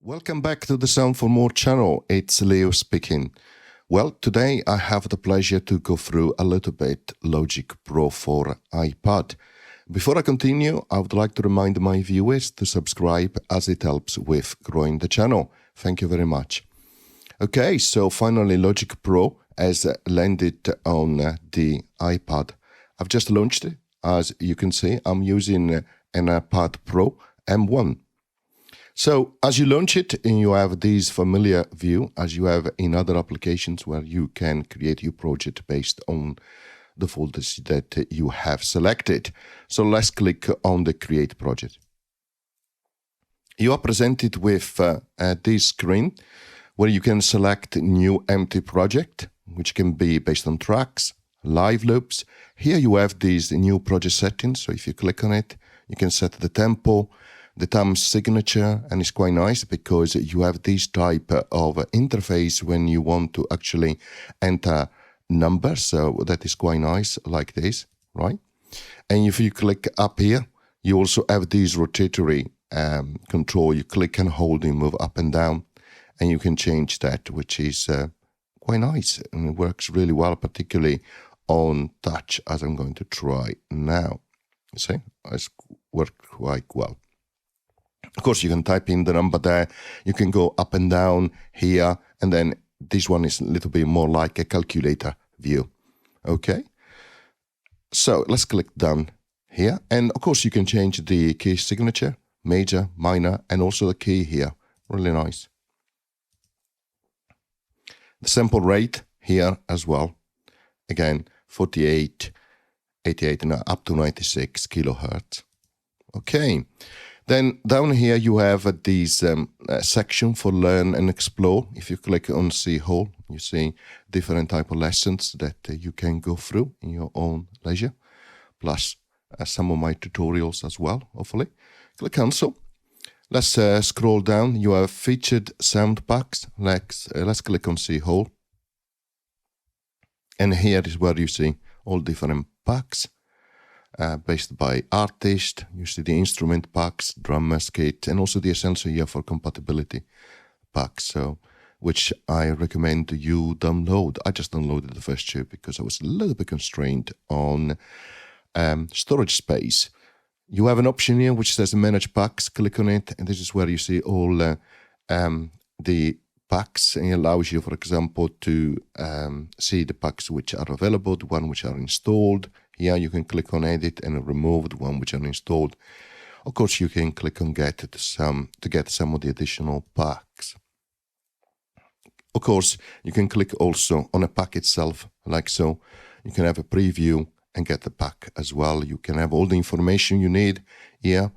Welcome back to the Sound for More channel. It's Leo speaking. Well, today I have the pleasure to go through a little bit Logic Pro for iPad. Before I continue, I would like to remind my viewers to subscribe as it helps with growing the channel. Thank you very much. Okay, so finally Logic Pro has landed on the iPad. I've just launched it. As you can see, I'm using an iPad Pro M1. So as you launch it, and you have this familiar view as you have in other applications where you can create your project based on the folders that you have selected. So let's click on the Create Project. You are presented with this screen where you can select new empty project, which can be based on tracks, live loops. Here you have these new project settings. So if you click on it, you can set the tempo, the time signature, and it's quite nice because you have this type of interface when you want to actually enter numbers. So that is quite nice, like this, right? And if you click up here, you also have this rotatory control. You click and hold and move up and down, and you can change that, which is quite nice. And it works really well, particularly on touch, as I'm going to try now. See, it's worked quite well. Of course, you can type in the number there. You can go up and down here. And then this one is a little bit more like a calculator view. Okay. So let's click done here. And of course, you can change the key signature, major, minor, and also the key here. Really nice. The sample rate here as well. Again, 48, 88, and up to 96 kilohertz. Okay. Then down here you have this section for Learn and Explore. If you click on See Whole, you see different type of lessons that you can go through in your own leisure, plus some of my tutorials as well, hopefully. Click Cancel. Let's scroll down. You have featured sound packs. Let's click on See Whole. And here is where you see all different packs. Based by artist, you see the instrument packs, drummer's kit, and also the essential here for compatibility packs, so which I recommend you download. I just downloaded the first two because I was a little bit constrained on storage space. You have an option here which says Manage Packs. Click on it, and this is where you see all the packs, and it allows you, for example, to see the packs which are available, the one which are installed. Here you can click on Edit and remove the one which are installed. Of course, you can click on Get to get some of the additional packs. Of course, you can click also on a pack itself, like so. You can have a preview and get the pack as well. You can have all the information you need here.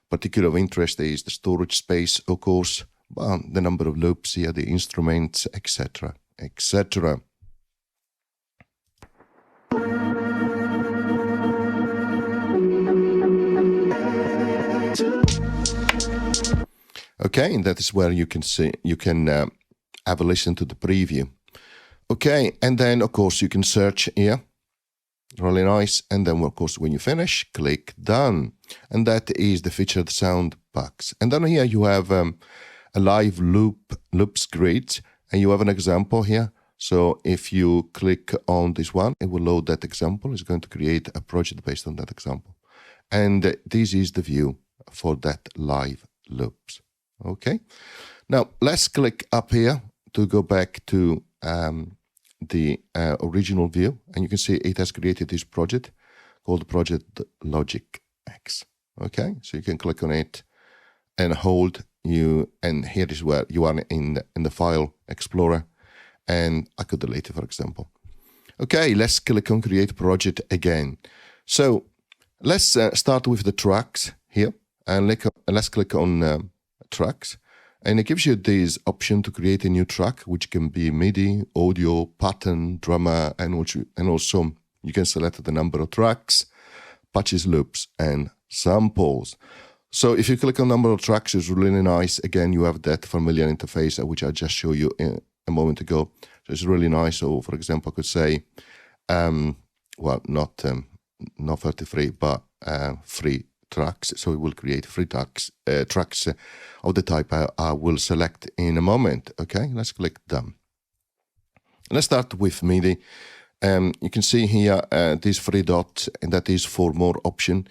Particular of interest is the storage space, of course, the number of loops here, the instruments, etc., etc. Okay, and that is where you can see, you can have a listen to the preview. Okay, and then of course you can search here. Really nice. And then of course when you finish, click Done. And that is the featured sound packs. And then here you have a live loops grid, and you have an example here. So if you click on this one, it will load that example. It's going to create a project based on that example. And this is the view for that live loops. Okay. Now let's click up here to go back to the original view, and you can see it has created this project called Project Logic X. Okay. So you can click on it and hold you, and here is where you are in the file explorer, and I could delete it, for example. Okay, let's click on Create Project again. So let's start with the tracks here, and let's click on tracks, and it gives you this option to create a new track, which can be MIDI, audio, pattern, drummer, and also you can select the number of tracks, patches, loops, and samples. So if you click on number of tracks, it's really nice. Again, you have that familiar interface which I just showed you a moment ago. So it's really nice. So for example, I could say, well, not 33, but 3 tracks, so it will create free tracks of the type I will select in a moment. Okay, let's click done. Let's start with MIDI. You can see here these three dots, and that is for more option.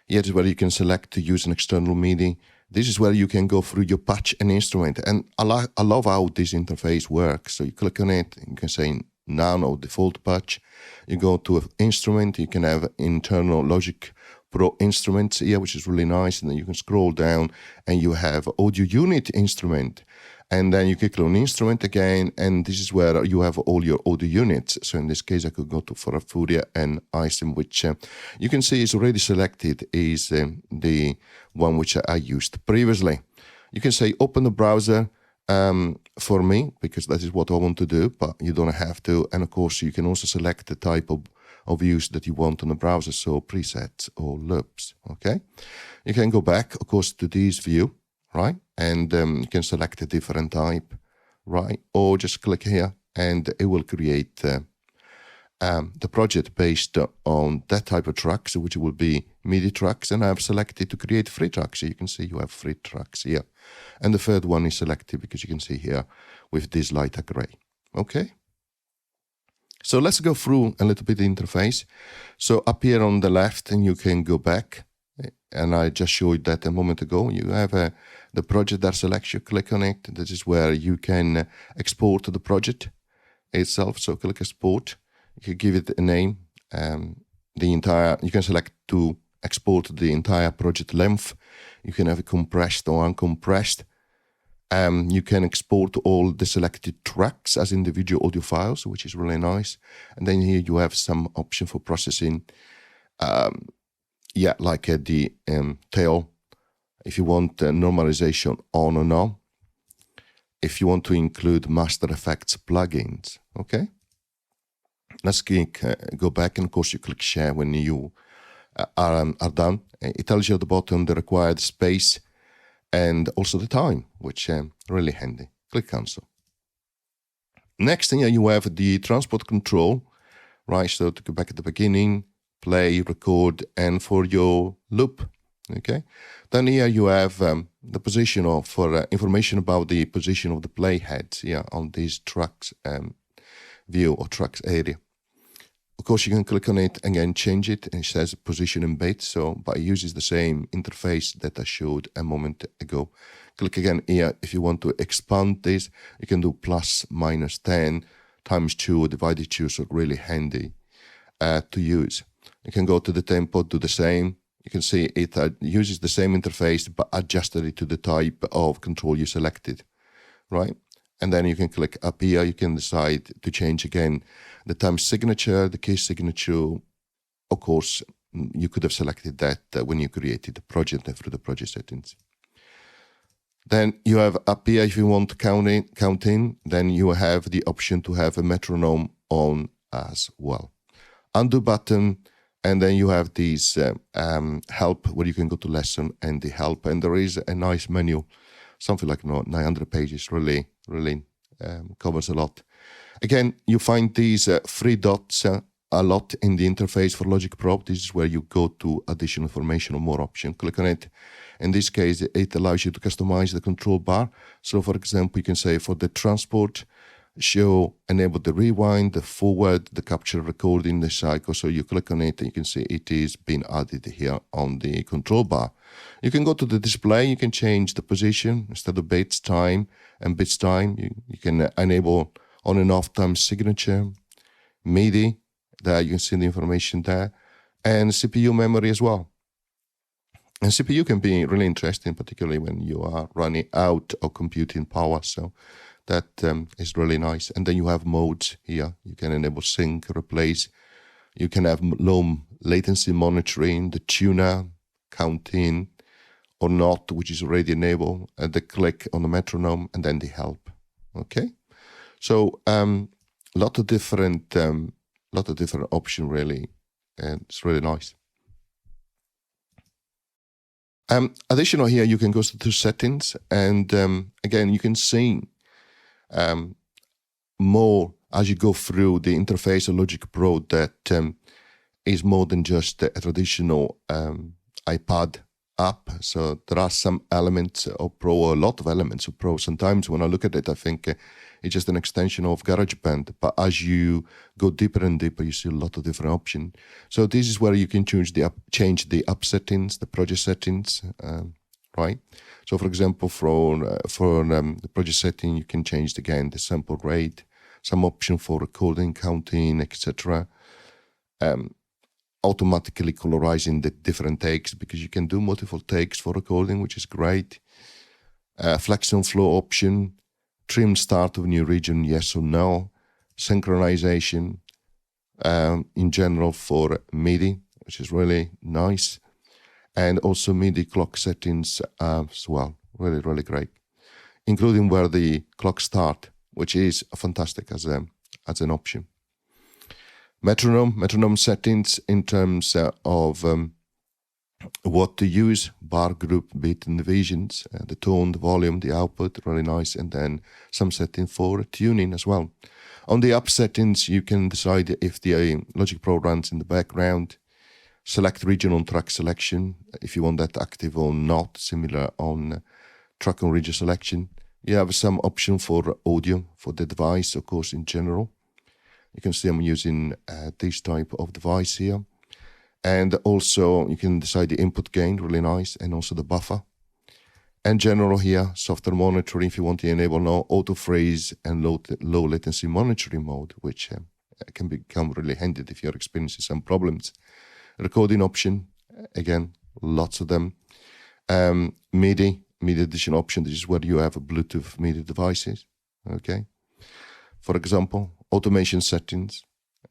Here is where you can select to use an external MIDI. This is where you can go through your patch and instrument. And I love how this interface works. So you click on it, you can say none or default patch. You go to an instrument, you can have internal Logic Pro instruments here, which is really nice. And then you can scroll down and you have audio unit instrument. And then you click on instrument again, and this is where you have all your audio units. So in this case, I could go to Furia and ISIM, which you can see is already selected, is the one which I used previously. You can say open the browser for me, because that is what I want to do, but you don't have to. And of course, you can also select the type of use that you want on the browser, so presets or loops, okay? You can go back, of course, to this view, right? And you can select a different type, right? Or just click here and it will create the project based on that type of tracks, which will be MIDI tracks. And I've selected to create free tracks. So you can see you have free tracks here. And the third one is selected because you can see here with this lighter gray, okay? So let's go through a little bit the interface. So up here on the left, and you can go back. And I just showed that a moment ago. You have the project that selects, you click on it. This is where you can export the project itself. So click export. You can give it a name. You can select to export the entire project length. You can have it compressed or uncompressed. You can export all the selected tracks as individual audio files, which is really nice. And then here you have some option for processing. Like the tail, if you want normalization on or no, if you want to include Master Effects plugins, okay? Let's go back, and of course you click share when you are done. It tells you at the bottom the required space and also the time, which really handy. Click cancel. Next thing, you have the transport control, right? So to go back at the beginning, play, record, and for your loop, okay? Then here you have the position of, information about the position of the playheads here on these tracks view or tracks area. Of course, you can click on it and again change it, and it says position and bit, but it uses the same interface that I showed a moment ago. Click again here. If you want to expand this, you can do plus minus 10 times 2 divided 2, so really handy to use. You can go to the tempo, do the same. You can see it uses the same interface, but adjusted it to the type of control you selected, right? And then you can click up here. You can decide to change again the time signature, the key signature. Of course, you could have selected that when you created the project and through the project settings. Then you have up here, if you want to count in, then you have the option to have a metronome on as well. Undo button. And then you have these help, where you can go to lesson and the help. And there is a nice menu, something like 900 pages, really covers a lot. Again, you find these three dots a lot in the interface for Logic Pro. This is where you go to additional information or more option. Click on it. In this case, it allows you to customize the control bar. So for example, you can say for the transport, enable the rewind, the forward, the capture recording, the cycle. So you click on it and you can see it is being added here on the control bar. You can go to the display, you can change the position instead of bits time and bits time. You can enable on and off time signature, MIDI, there you can see the information there, and CPU memory as well. And CPU can be really interesting, particularly when you are running out of computing power. So that is really nice. And then you have modes here. You can enable sync, replace. You can have low latency monitoring, the tuner, count in or not, which is already enabled. The click on the metronome, and then the help. Okay, so lot of different options really, and it's really nice. Additional here, you can go to settings, and again, you can see more as you go through the interface of Logic Pro that is more than just a traditional iPad app. So there are some elements of Pro, or a lot of elements of Pro. Sometimes when I look at it, I think it's just an extension of GarageBand. But as you go deeper and deeper, you see a lot of different options. So this is where you can change the app settings, the project settings, right? So for example, for the project setting, you can change again the sample rate, some option for recording, counting, etc. Automatically colorizing the different takes, because you can do multiple takes for recording, which is great. Flex and flow option, trim start of new region, yes or no. Synchronization in general for MIDI, which is really nice. And also MIDI clock settings as well, really, really great. Including where the clock start, which is fantastic as an option. Metronome settings in terms of what to use, bar, group, beat, and divisions, the tone, the volume, the output, really nice, and then some setting for tuning as well. On the app settings, you can decide if the Logic Pro runs in the background, select region on track selection, if you want that active or not, similar on track on region selection. You have some option for audio for the device, of course, in general. You can see I'm using this type of device here. And also you can decide the input gain, really nice, and also the buffer. And general here, software monitoring, if you want to enable no auto freeze and low latency monitoring mode, which can become really handy if you're experiencing some problems. Recording option, again, lots of them. MIDI edition option, this is where you have a Bluetooth MIDI devices, okay? For example, automation settings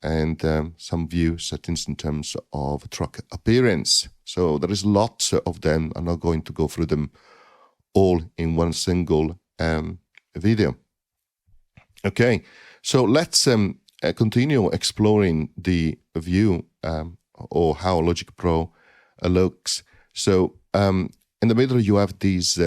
and some view settings in terms of track appearance. So there is lots of them. I'm not going to go through them all in one single video. Okay, so let's continue exploring the view or how Logic Pro looks. So in the middle you have this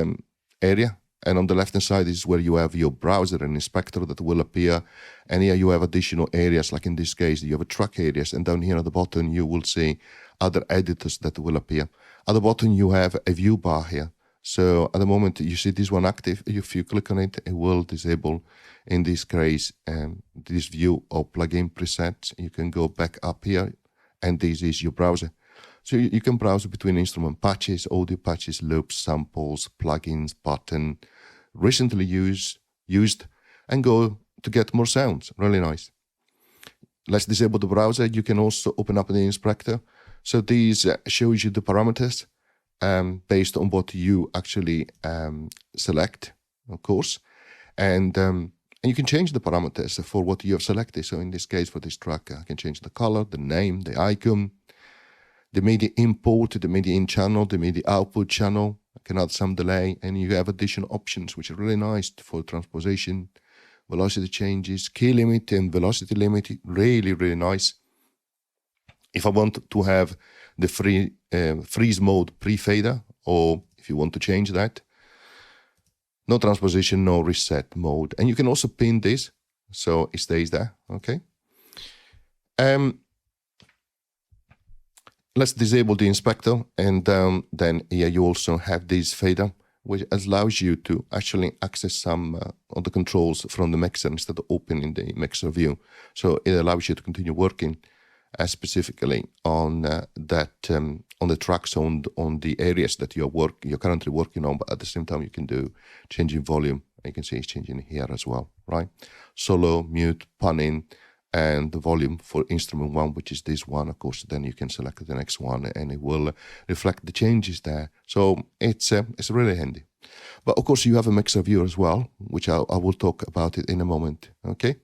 area, and on the left hand side is where you have your browser and inspector that will appear, and here you have additional areas, like in this case you have a track areas, and down here at the bottom you will see other editors that will appear. At the bottom you have a view bar here. So at the moment you see this one active. If you click on it, it will disable, in this case, this view of plugin presets. You can go back up here, and this is your browser. So you can browse between instrument patches, audio patches, loops, samples, plugins, button, recently used, and go to get more sounds. Really nice. Let's disable the browser. You can also open up the inspector. So these shows you the parameters based on what you actually select, of course, and you can change the parameters for what you have selected. So in this case, for this track, I can change the color, the name, the icon, the MIDI import, the MIDI in channel, the MIDI output channel. I can add some delay, and you have additional options, which are really nice for transposition, velocity changes, key limit and velocity limit. Really, really nice. If I want to have the freeze mode pre-fader, or if you want to change that, no transposition, no reset mode. And you can also pin this, so it stays there, okay? Let's disable the inspector, and then here you also have this fader, which allows you to actually access some of the controls from the mixer instead of opening the mixer view. So it allows you to continue working specifically on on the tracks, on the areas that you're currently working on, but at the same time you can do changing volume. You can see it's changing here as well, right? Solo, mute, panning, and the volume for instrument one, which is this one, of course. Then you can select the next one, and it will reflect the changes there. So it's really handy. But of course, you have a mixer view as well, which I will talk about it in a moment. Okay.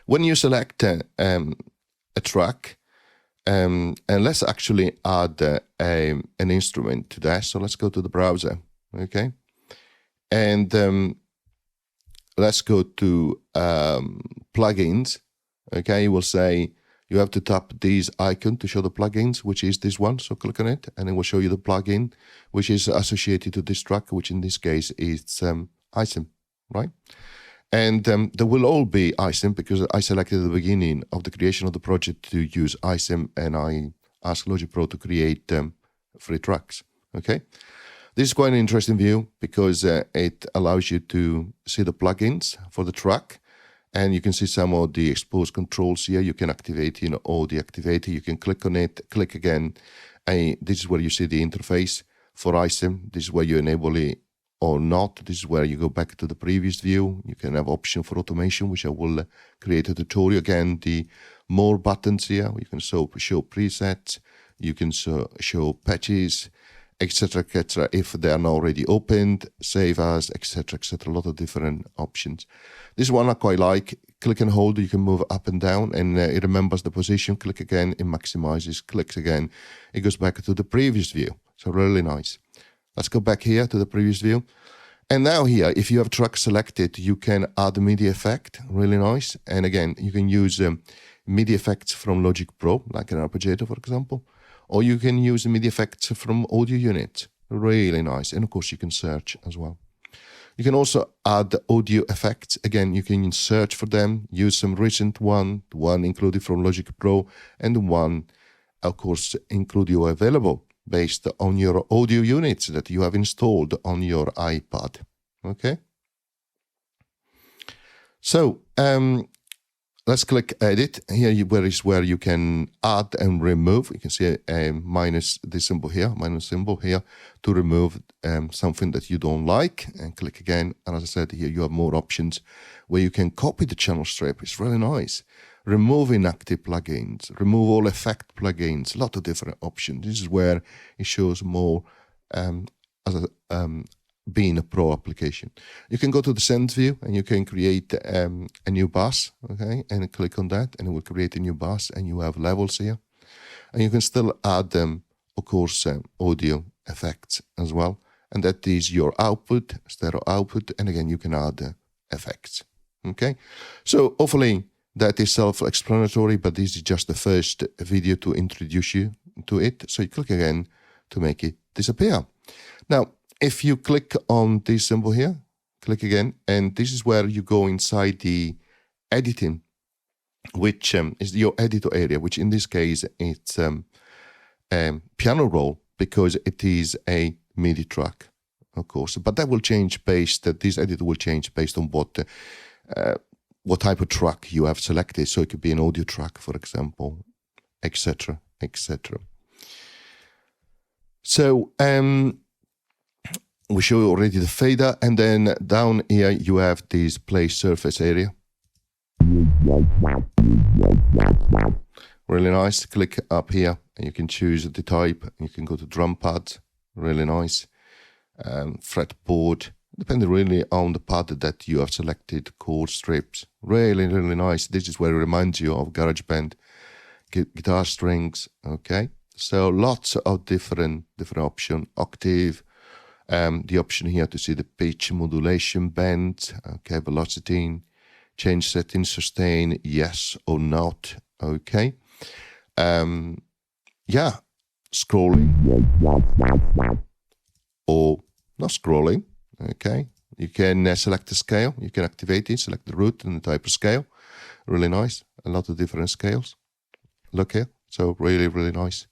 When you select a track, and let's actually add an instrument to that. So let's go to the browser. Okay, and let's go to plugins. Okay, you will say you have to tap this icon to show the plugins, which is this one. So click on it, and it will show you the plugin which is associated to this track, which in this case is iSym, right? And there will all be iSym, because I selected at the beginning of the creation of the project to use iSym, and I asked Logic Pro to create free tracks. Okay, this is quite an interesting view because it allows you to see the plugins for the track, and you can see some of the exposed controls here. You can activate, all the activator. You can click on it, click again. This is where you see the interface for ISIM. This is where you enable it or not. This is where you go back to the previous view. You can have option for automation, which I will create a tutorial. Again, the more buttons here. You can show presets. You can show patches, etc., if they are not already opened, save as, etc., etc. A lot of different options. This one I quite like. Click and hold, you can move up and down, and it remembers the position. Click again, it maximizes. Clicks again, it goes back to the previous view. So really nice. Let's go back here to the previous view. And now here, if you have track selected, you can add a MIDI effect. Really nice. And again, you can use MIDI effects from Logic Pro, like an arpeggiator, for example. Or you can use MIDI effects from audio units. Really nice. And of course, you can search as well. You can also add audio effects. Again, you can search for them, use some recent one included from Logic Pro, and the one, of course, include you available based on your audio units that you have installed on your iPad. Okay? So, let's click Edit. Here is where you can add and remove. You can see minus symbol here to remove something that you don't like, and click again. And as I said, here you have more options where you can copy the channel strip. It's really nice. Remove inactive plugins, remove all effect plugins, a lot of different options. This is where it shows more being a pro application. You can go to the send view and you can create a new bus, okay, and click on that and it will create a new bus, and you have levels here. And you can still add them, of course, audio effects as well. And that is your output, stereo output, and again, you can add effects, okay? So hopefully that is self-explanatory, but this is just the first video to introduce you to it. So you click again to make it disappear. Now, if you click on this symbol here, click again, and this is where you go inside the editing, which is your editor area, which in this case, it's piano roll, because it is a MIDI track, of course. But that will change this editor will change based on what type of track you have selected. So it could be an audio track, for example, etc., etc. So we show already the fader, and then down here you have this play surface area. Really nice. Click up here and you can choose the type. You can go to drum pad. Really nice. Fretboard. Depending really on the pad that you have selected. Chord strips. Really, really nice. This is where it reminds you of GarageBand. Guitar strings. Okay. So lots of different options. Octave. The option here to see the pitch, modulation, bend. Okay. Velocity. Change settings, sustain, yes or not. Okay. Yeah. Scrolling. Or not scrolling. Okay. You can select the scale. You can activate it, select the root and the type of scale. Really nice. A lot of different scales. Look here. So really, really nice.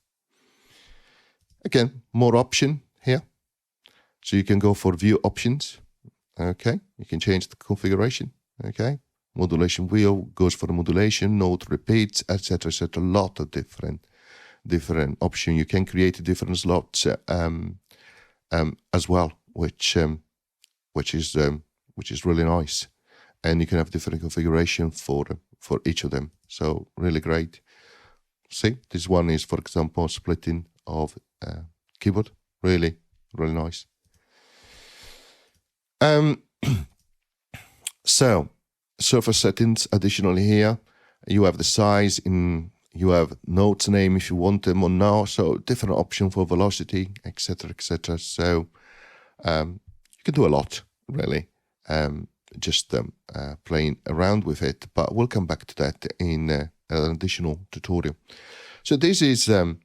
Again, more option here. So you can go for view options. Okay. You can change the configuration. Okay. Modulation wheel goes for the modulation, note repeats, etc., etc. A lot of different options. You can create different slots as well, which is really nice, and you can have different configuration for each of them. So really great. See, this one is, for example, splitting of keyboard. Really, really nice. So. Surface settings additionally here. You have the size, you have notes name if you want them or not. So different option for velocity, etc., etc. So you can do a lot really, just playing around with it. But we'll come back to that in an additional tutorial. So this is the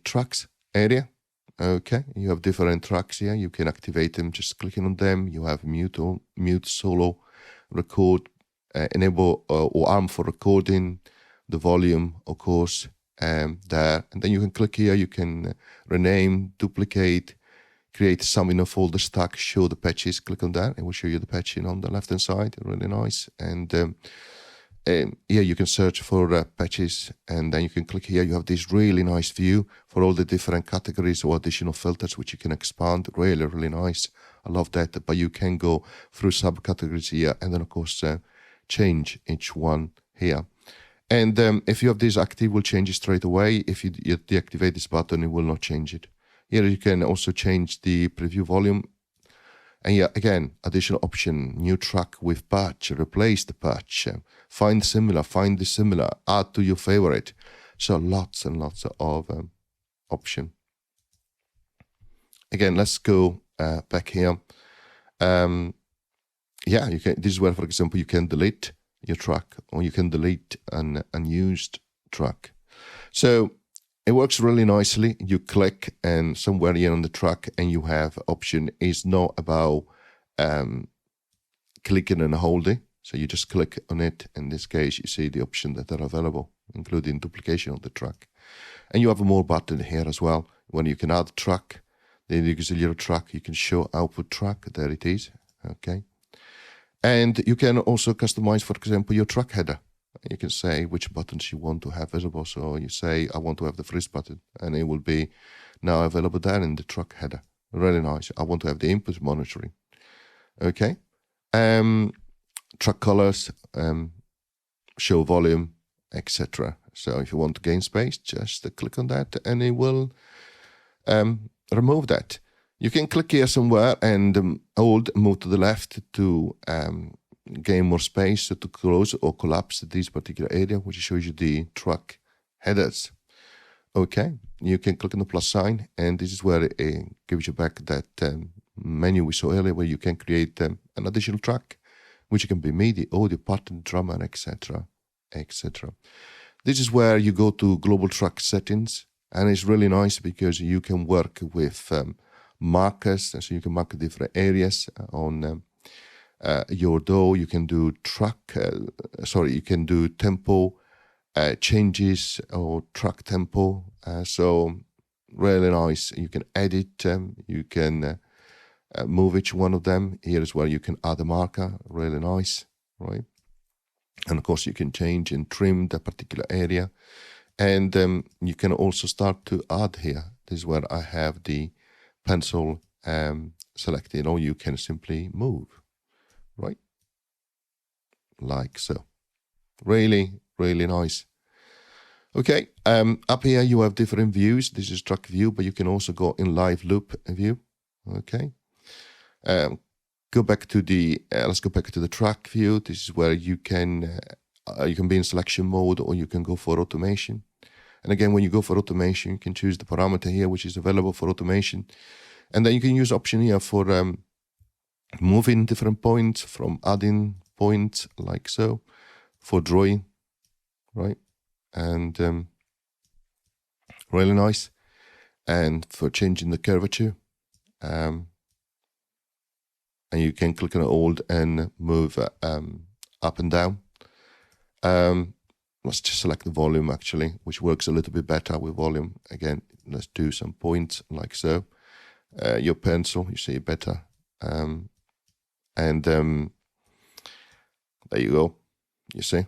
tracks area. Okay, you have different tracks here. You can activate them just clicking on them. You have mute, solo, record, enable or arm for recording, the volume, of course, there, and then you can click here. You can rename, duplicate, create some in a folder stack, show the patches. Click on that, it will show you the patching on the left hand side. Really nice. And here you can search for patches, and then you can click here. You have this really nice view for all the different categories or additional filters which you can expand. Really nice. I love that. But you can go through subcategories here, and then of course change each one here. And if you have this active, it will change it straight away. If you deactivate this button, it will not change it. Here you can also change the preview volume. And yeah, again, additional option, new track with patch, replace the patch, find similar, find dissimilar, add to your favorite. So lots and lots of option. Again, let's go back here. Yeah, you can. This is where, for example, you can delete your track, or you can delete an unused track. So it works really nicely. You click and somewhere here on the track, and you have option is not about clicking and holding. So you just click on it. In this case, you see the options that are available, including duplication of the track. And you have a more button here as well, when you can add track, the auxiliary track, you can show output track. There it is. Okay. And you can also customize, for example, your track header. You can say which buttons you want to have visible. So you say, I want to have the freeze button, and it will be now available there in the track header. Really nice. I want to have the input monitoring. Okay. Track colors, show volume, etc. So if you want to gain space, just click on that, and it will remove that. You can click here somewhere and hold, move to the left to gain more space, to close or collapse this particular area, which shows you the track headers. Okay, you can click on the plus sign, and this is where it gives you back that menu we saw earlier, where you can create an additional track, which can be MIDI, audio, pattern, drummer, etc., etc. This is where you go to global track settings, and it's really nice because you can work with markers, and so you can mark different areas on your DAW. You can do you can do tempo changes or track tempo. So really nice. You can edit, you can move each one of them. Here is where you can add a marker. Really nice, right? And of course you can change and trim the particular area. And you can also start to add here. This is where I have the pencil selected, or you can simply move, right? Like so. Really nice. Okay, up here you have different views. This is track view, but you can also go in live loop view. Okay. Go back to the let's go back to the track view. This is where you can be in selection mode, or you can go for automation. And again, when you go for automation, you can choose the parameter here, which is available for automation. And then you can use option here for moving different points, from adding points like so, for drawing, right? And really nice. And for changing the curvature. And you can click on Alt and move up and down. Let's just select the volume actually, which works a little bit better with volume. Again, let's do some points like so. Your pencil, you see better. And there you go. You see?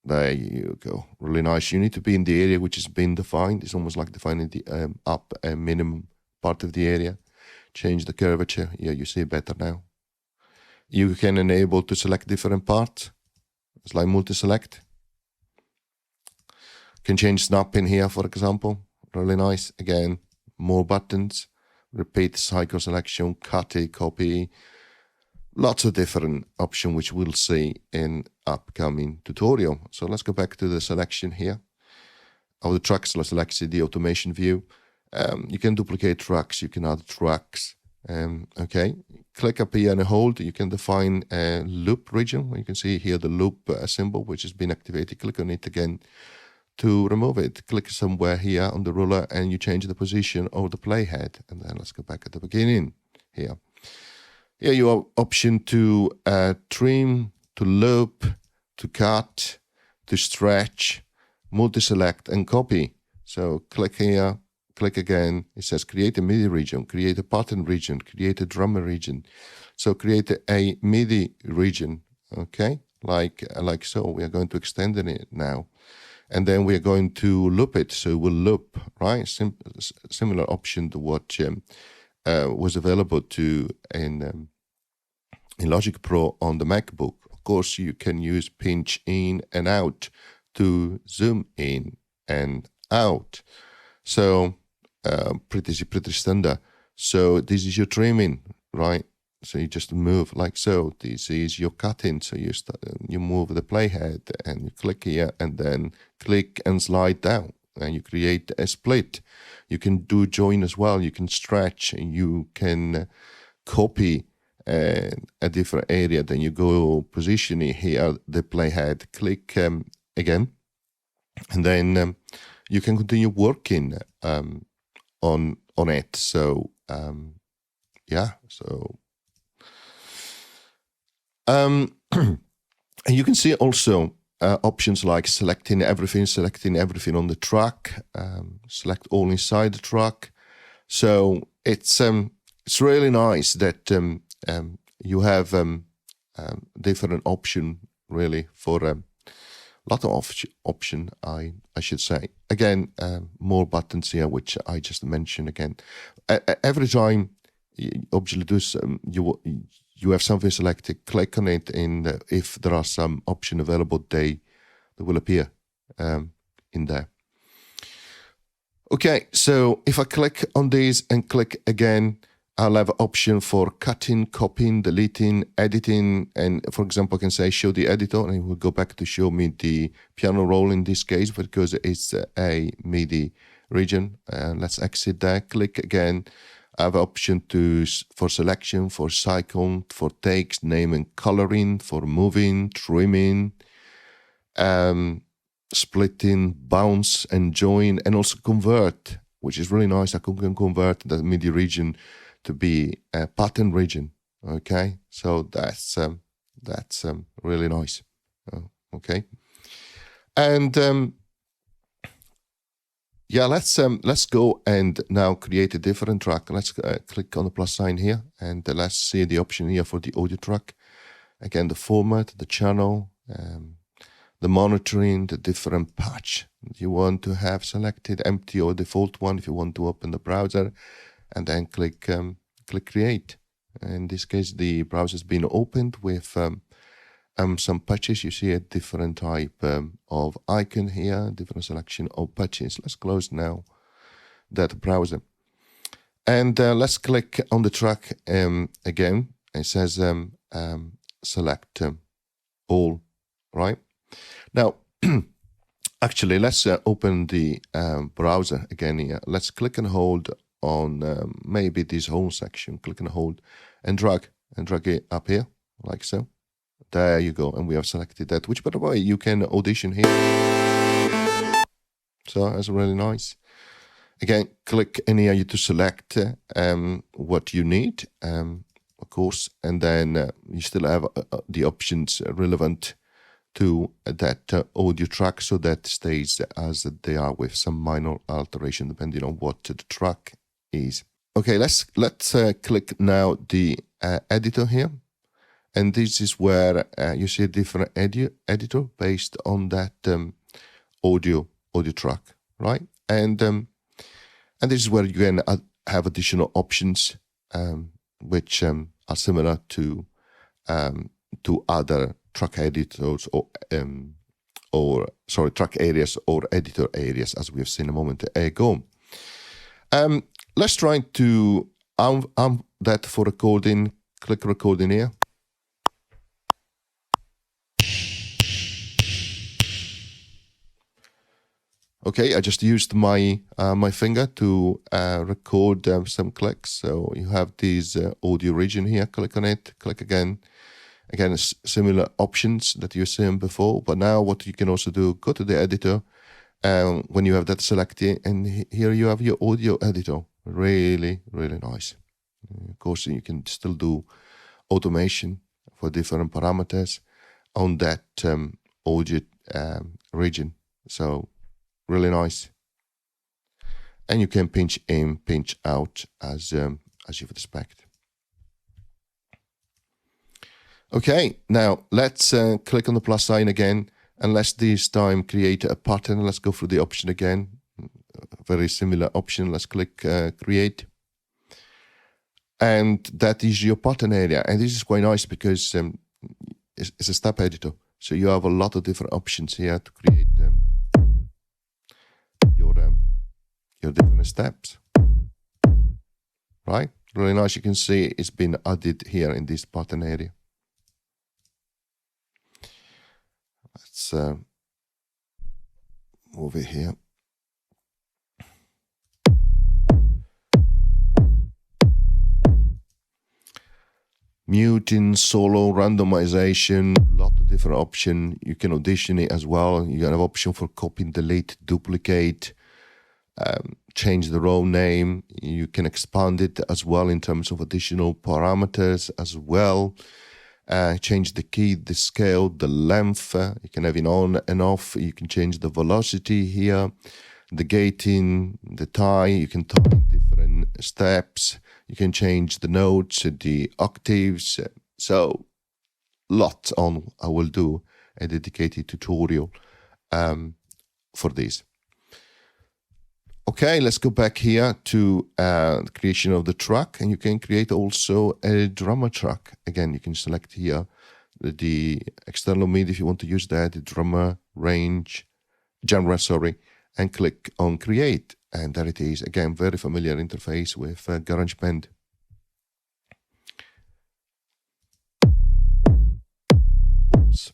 There you go. Really nice. You need to be in the area which has been defined. It's almost like defining the up and minimum part of the area. Change the curvature. Yeah, you see better now. You can enable to select different parts. It's like multi-select. Can change snap in here, for example. Really nice. Again, more buttons. Repeat cycle selection, cut it, copy. Lots of different options which we'll see in upcoming tutorial. So let's go back to the selection here. Of the tracks, let's select the automation view. You can duplicate tracks, you can add tracks. Okay, click up here and hold. You can define a loop region. You can see here the loop symbol which has been activated. Click on it again to remove it. Click somewhere here on the ruler and you change the position of the playhead. And then let's go back at the beginning here. Here you have option to trim, to loop, to cut, to stretch, multi-select and copy. So click here, click again. It says create a MIDI region, create a pattern region, create a drummer region. So create a MIDI region, okay? Like so. We are going to extend it now. And then we are going to loop it. So we'll loop, right? Similar option to what was available to in Logic Pro on the MacBook. Of course, you can use pinch in and out to zoom in and out. So pretty standard. So this is your trimming, right? So you just move like so. This is your cutting. So you move the playhead and you click here and then click and slide down and you create a split. You can do join as well. You can stretch. You can copy a different area. Then you go positioning here the playhead. Click again, and then you can continue working on it. So yeah. So. And you can see also options like selecting everything on the track, select all inside the track. So it's really nice that you have different option really for a lot of option. I should say again more buttons here, which I just mentioned again. Every time obviously you have something selected, click on it, and if there are some option available, they will appear in there. Okay, so if I click on these and click again, I'll have an option for cutting, copying, deleting, editing, and for example, I can say show the editor, and it will go back to show me the piano roll in this case because it's a MIDI region. Let's exit that, click again. I have an option for selection, for cycle, for text, name and coloring, for moving, trimming, splitting, bounce and join, and also convert, which is really nice. I can convert the MIDI region to be a pattern region. Okay, so that's really nice. Okay, and yeah, let's go and now create a different track. Let's click on the plus sign here, and let's see the option here for the audio track. Again, the format, the channel, the monitoring, the different patch you want to have selected, empty or default one if you want to open the browser, and then click create. In this case, the browser has been opened with some patches. You see a different type of icon here, different selection of patches. Let's close now that browser. And let's click on the track again. It says select all, right? Now, actually, let's open the browser again here. Let's click and hold on maybe this whole section. Click and hold and drag it up here, like so. There you go, and we have selected that, which by the way, you can audition here. So that's really nice. Again, click in here to select what you need, of course, and then you still have the options relevant to that audio track, so that stays as they are with some minor alteration depending on what the track is. Okay, let's click now the editor here. And this is where you see a different editor based on that audio track, right? And this is where you can have additional options, which are similar to other track editors or track areas or editor areas, as we have seen a moment ago. Let's try to that for recording. Click recording here. Okay, I just used my my finger to record some clicks. So you have this audio region here. Click on it. Click again. Again, similar options that you've seen before. But now what you can also do, go to the editor when you have that selected. And here you have your audio editor. Really, really nice. Of course, you can still do automation for different parameters on that audio region. So really nice. and you can pinch in, pinch out as you would expect. Okay, now let's click on the plus sign again, and let's this time create a pattern. Let's go through the option again. Very similar option. Let's click create. And that is your pattern area. And this is quite nice because it's a step editor. So you have a lot of different options here to create your different steps. Right? Really nice. You can see it's been added here in this pattern area. Let's move it here. Muting, solo, randomization, a lot of different options. You can audition it as well. You have option for copy, delete, duplicate, change the row name. You can expand it as well in terms of additional parameters as well. Change the key, the scale, the length. You can have it on and off. You can change the velocity here, the gating, the tie. You can tie different steps. You can change the notes, the octaves. So, lots on. I will do a dedicated tutorial for this. Okay, let's go back here to the creation of the track, and you can create also a drummer track. Again, you can select here the external MIDI if you want to use that, the drummer range, genre, and click on create. And there it is. Again, very familiar interface with GarageBand. Oops.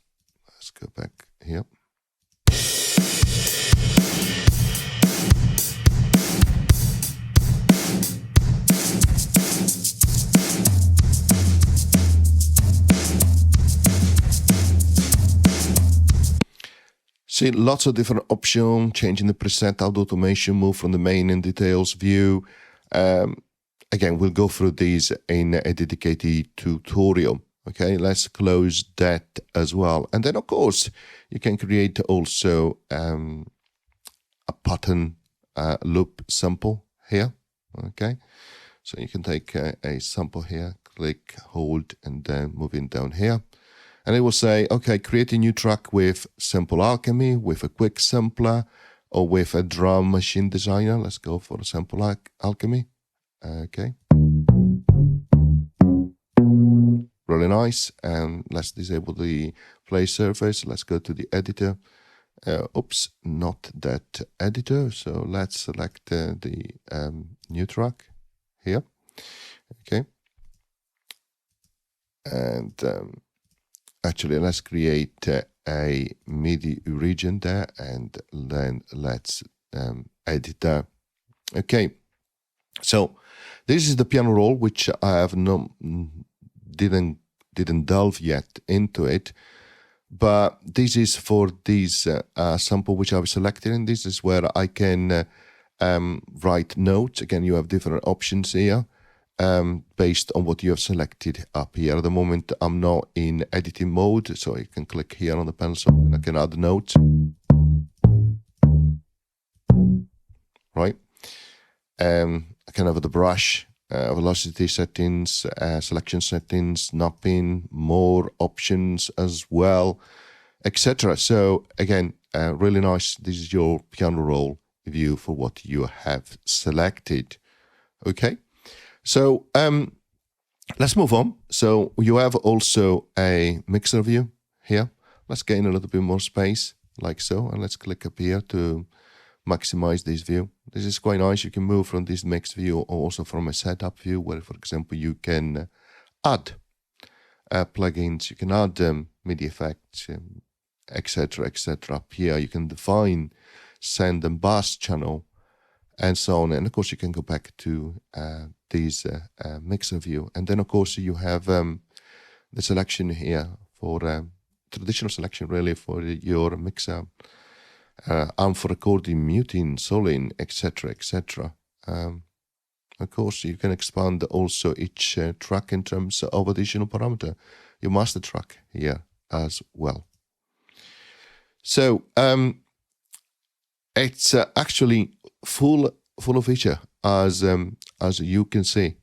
Let's go back here. See, lots of different options, changing the preset, auto automation, move from the main and details view. Again, we'll go through these in a dedicated tutorial. Okay, let's close that as well. And then, of course, you can create also a pattern loop sample here. Okay, so you can take a sample here, click, hold, and then moving down here. And it will say, okay, create a new track with Simple Alchemy, with a quick sampler, or with a drum machine designer. Let's go for a Simple Alchemy. Okay. Really nice. And let's disable the play surface. Let's go to the editor. Oops, not that editor. So let's select the new track here. Okay. And actually, let's create a MIDI region there, and then let's edit that. Okay, so this is the piano roll, which I have didn't delve yet into it, but this is for this sample which I've selected, and this is where I can write notes. Again, you have different options here. Based on what you have selected up here. At the moment, I'm not in editing mode, so I can click here on the pencil and I can add notes. Right? I can have the brush, velocity settings, selection settings, knopping, more options as well, etc. So again, really nice. This is your piano roll view for what you have selected. Okay. So let's move on. So you have also a mixer view here. Let's gain a little bit more space, like so. And let's click up here to maximize this view. This is quite nice. You can move from this mixed view or also from a setup view where, for example, you can add plugins. You can add MIDI effects, etc., etc. Up here, you can define send and bass channel and so on. And of course, you can go back to this mixer view. And then, of course, you have the selection here for traditional selection, really, for your mixer, and for recording, muting, soloing, etc., etc. Of course, you can expand also each track in terms of additional parameter. Your master track here as well. So it's actually full full of feature, as you can see,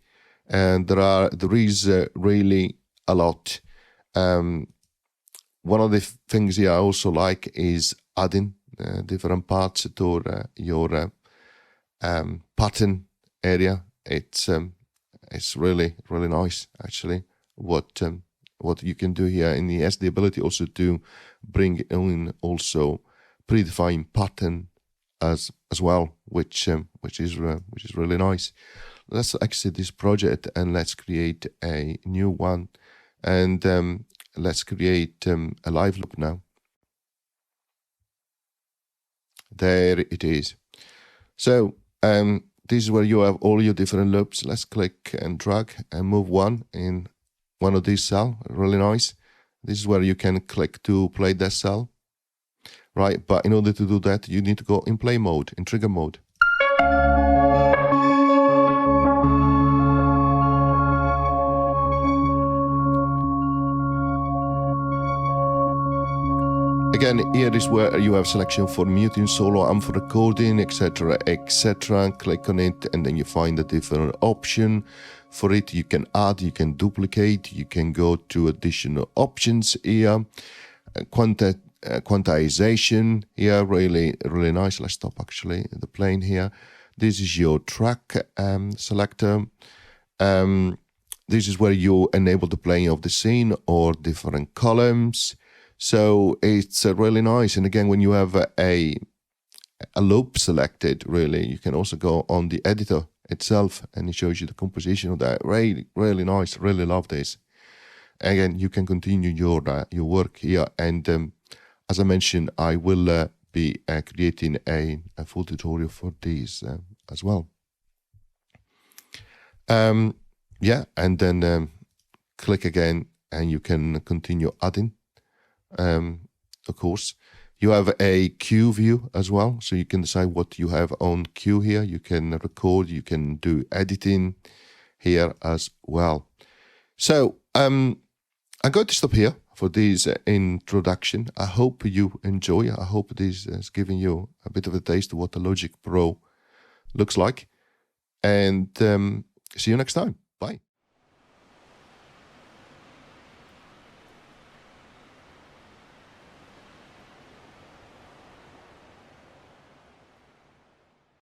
and there is really a lot. One of the things here I also like is adding different parts to your pattern area. It's really nice actually. What you can do here, and it has the ability also to bring in also predefined pattern as well, which is really nice. Let's exit this project and let's create a new one, and let's create a live loop now. There it is. So this is where you have all your different loops. Let's click and drag and move one in one of these cells. Really nice. This is where you can click to play that cell, right? But in order to do that, you need to go in play mode, in trigger mode. Again, here is where you have selection for muting solo and for recording, etc, etc. Click on it and then you find a different option for it. You can add, you can duplicate, you can go to additional options here. Quantization here, really nice. Let's stop actually the playing here. This is your track selector. This is where you enable the playing of the scene or different columns. So it's really nice. And again, when you have a loop selected, really, you can also go on the editor itself and it shows you the composition of that. Really nice. Really love this. Again, you can continue your work here. And as I mentioned, I will be creating a full tutorial for these as well. Yeah, and then click again and you can continue adding. Of course, you have a queue view as well, so you can decide what you have on queue here. You can record, you can do editing here as well. So I'm going to stop here for this introduction. I hope you enjoy. I hope this is giving you a bit of a taste of what the Logic Pro looks like. And see you next time. Bye.